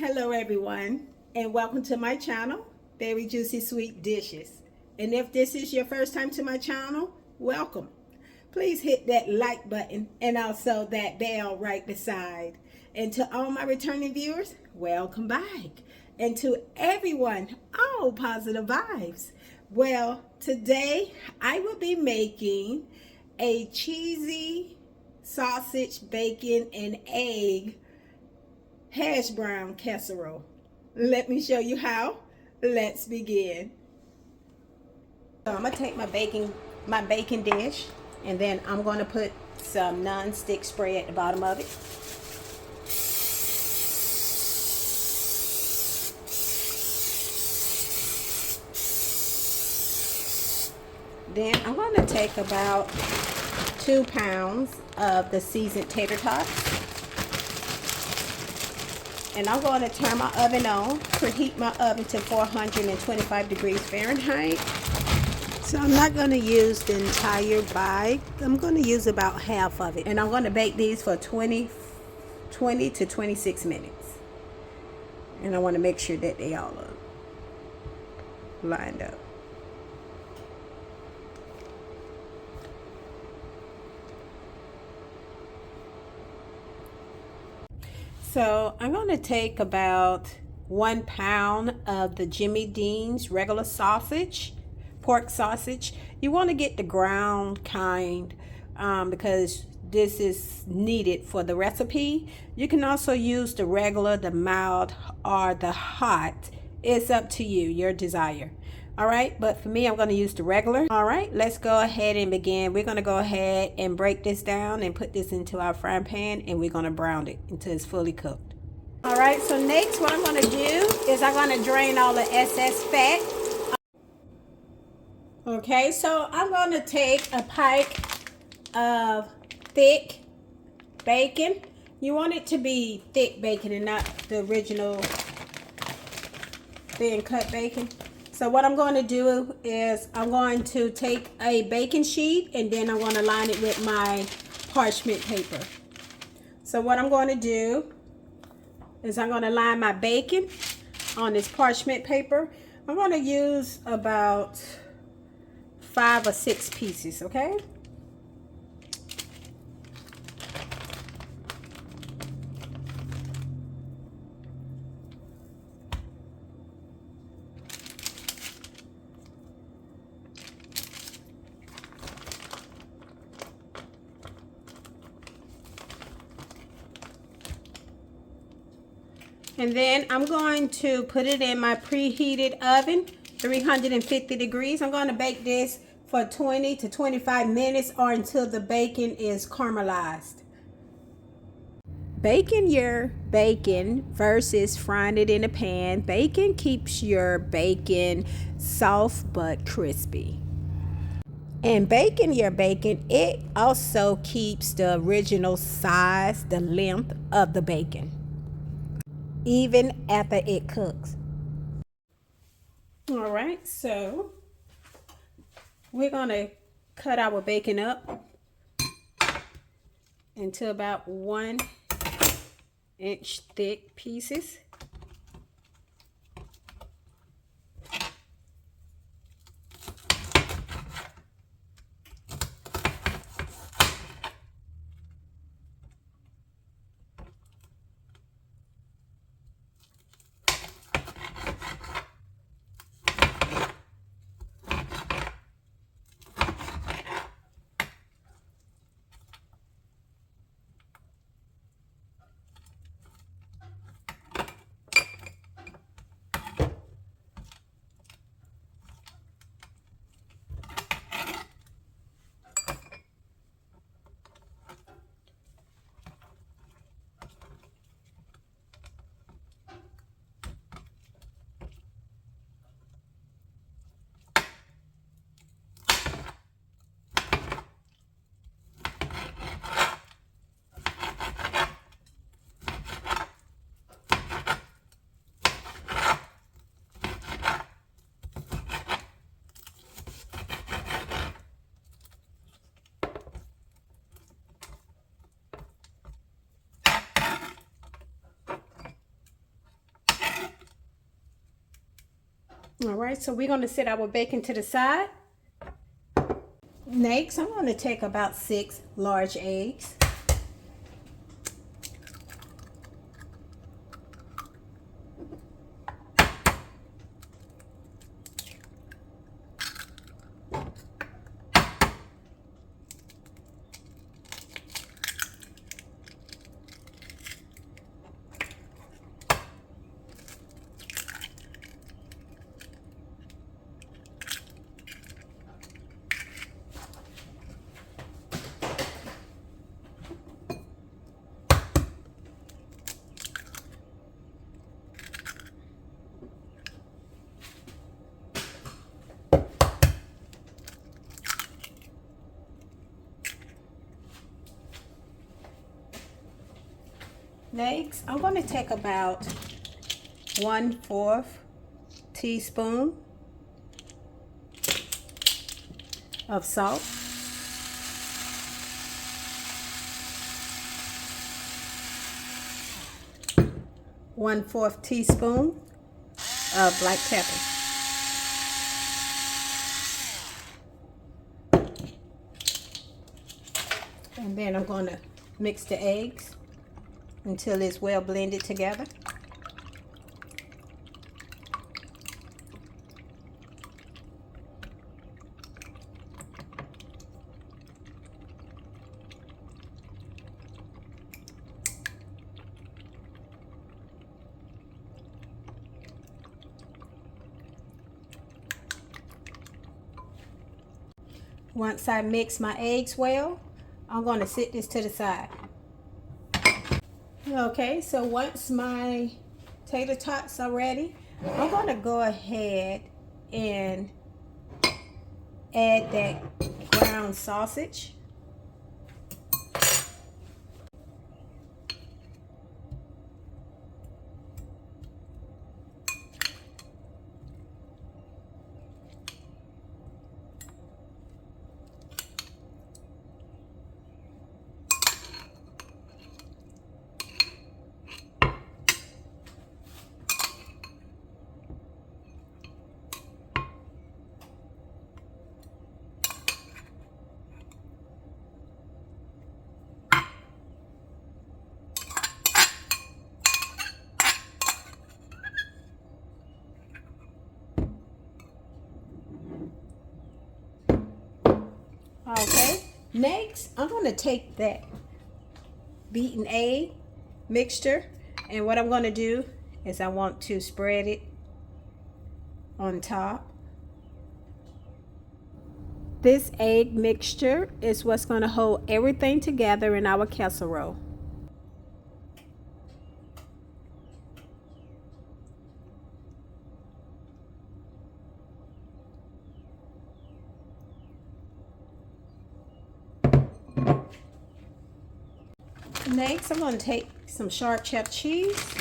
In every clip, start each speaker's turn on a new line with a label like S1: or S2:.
S1: Hello everyone, and welcome to my channel, Berryjuicysweet Dishes. And if this is your first time to my channel, welcome. Please hit that like button and also that bell right beside. And to all my returning viewers, welcome back. And to everyone, all positive vibes. Well, today I will be making a cheesy sausage, bacon, and egg hash brown casserole. Let me show you how. Let's begin. So I'm gonna take my bacon dish, and then I'm gonna put some non-stick spray at the bottom of it. Then I'm gonna take about 2 pounds of the seasoned tater tots. And I'm going to turn my oven on, preheat my oven to 425 degrees Fahrenheit. So I'm not going to use the entire bag. I'm going to use about half of it. And I'm going to bake these for 20 to 26 minutes. And I want to make sure that they all are lined up. So I'm going to take about 1 pound of the Jimmy Dean's regular sausage, pork sausage. You want to get the ground kind because this is needed for the recipe. You can also use the regular, the mild, or the hot. It's up to you, your desire. All right, but for me, I'm going to use the regular. All right, let's go ahead and begin. We're going to go ahead and break this down and put this into our frying pan, and we're going to brown it until it's fully cooked. All right, so next what I'm going to do is I'm going to drain all the excess fat. Okay, so I'm going to take a pike of thick bacon. You want it to be thick bacon and not the original thin cut bacon. So what I'm going to do is I'm going to take a baking sheet and then I'm going to line it with my parchment paper. So what I'm going to do is I'm going to line my bacon on this parchment paper. I'm going to use about 5 or 6 pieces, okay? And then I'm going to put it in my preheated oven, 350 degrees. I'm going to bake this for 20 to 25 minutes or until the bacon is caramelized. Baking your bacon versus frying it in a pan. Bacon keeps your bacon soft but crispy. And baking your bacon, it also keeps the original size, the length of the bacon, even after it cooks. All right, so we're gonna cut our bacon up into about 1-inch thick pieces. All right, so we're going to set our bacon to the side. Next, I'm going to take about 6 large eggs. Next, I'm going to take about 1/4 teaspoon of salt. 1/4 teaspoon of black pepper. And then I'm going to mix the eggs until it's well blended together. Once I mix my eggs well, I'm going to set this to the side. Okay, so once my tater tots are ready, I'm going to go ahead and add that ground sausage. Okay, next I'm going to take that beaten egg mixture, and what I'm going to do is I want to spread it on top. This egg mixture is what's going to hold everything together in our casserole. Next, I'm going to take some sharp cheddar cheese,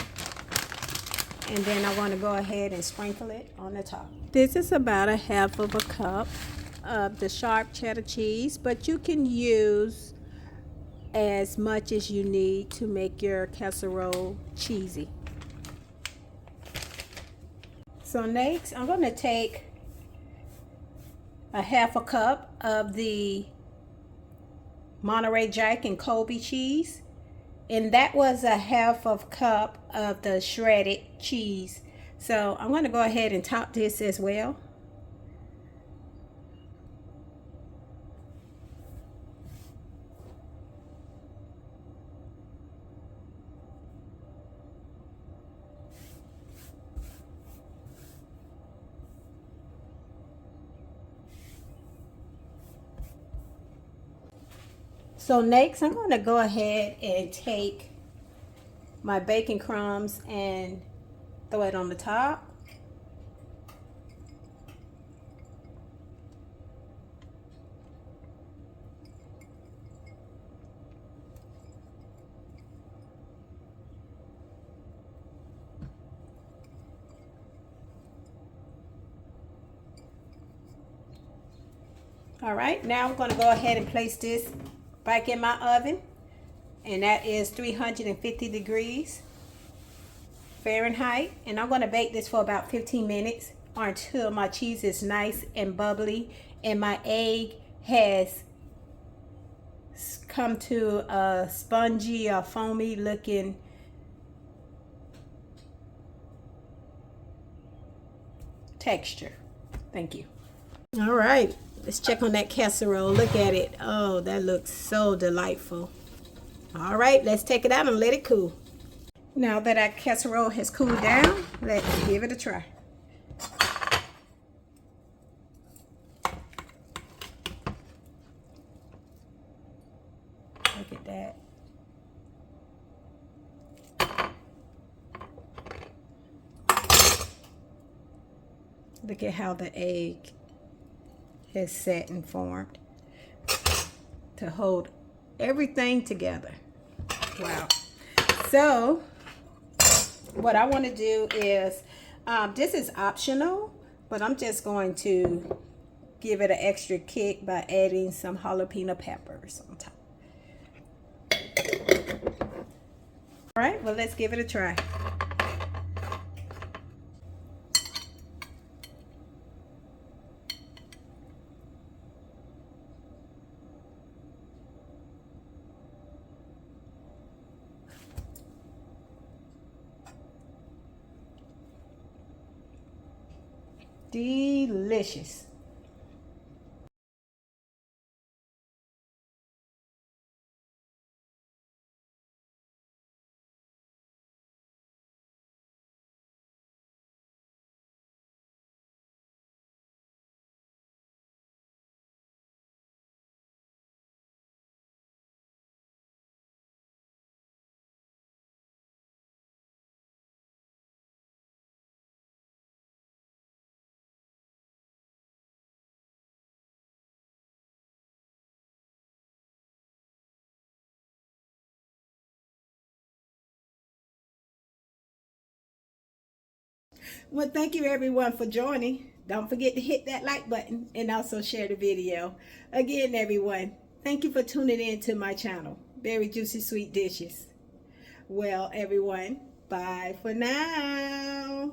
S1: and then I'm going to go ahead and sprinkle it on the top. This is about 1/2 cup of the sharp cheddar cheese, but you can use as much as you need to make your casserole cheesy. So next, I'm going to take 1/2 cup of the Monterey Jack and Colby cheese, and that was 1/2 cup of the shredded cheese. So I'm going to go ahead and top this as well. So next, I'm going to go ahead and take my bacon crumbs and throw it on the top. All right, now I'm going to go ahead and place this back in my oven, and that is 350 degrees Fahrenheit, and I'm going to bake this for about 15 minutes until my cheese is nice and bubbly and my egg has come to a spongy or foamy looking texture. Thank you. All right, let's check on that casserole. Look at it. Oh, that looks so delightful. All right, let's take it out and let it cool. Now that our casserole has cooled down, let's give it a try. Look at that. Look at how the egg has set and formed to hold everything together. Wow. So what I want to do is, this is optional, but I'm just going to give it an extra kick by adding some jalapeno peppers on top. All right, well, let's give it a try. Delicious. Well, thank you everyone for joining. Don't forget to hit that like button and also share the video. Again, everyone, thank you for tuning in to my channel, Very Juicy Sweet Dishes. Well, everyone, bye for now.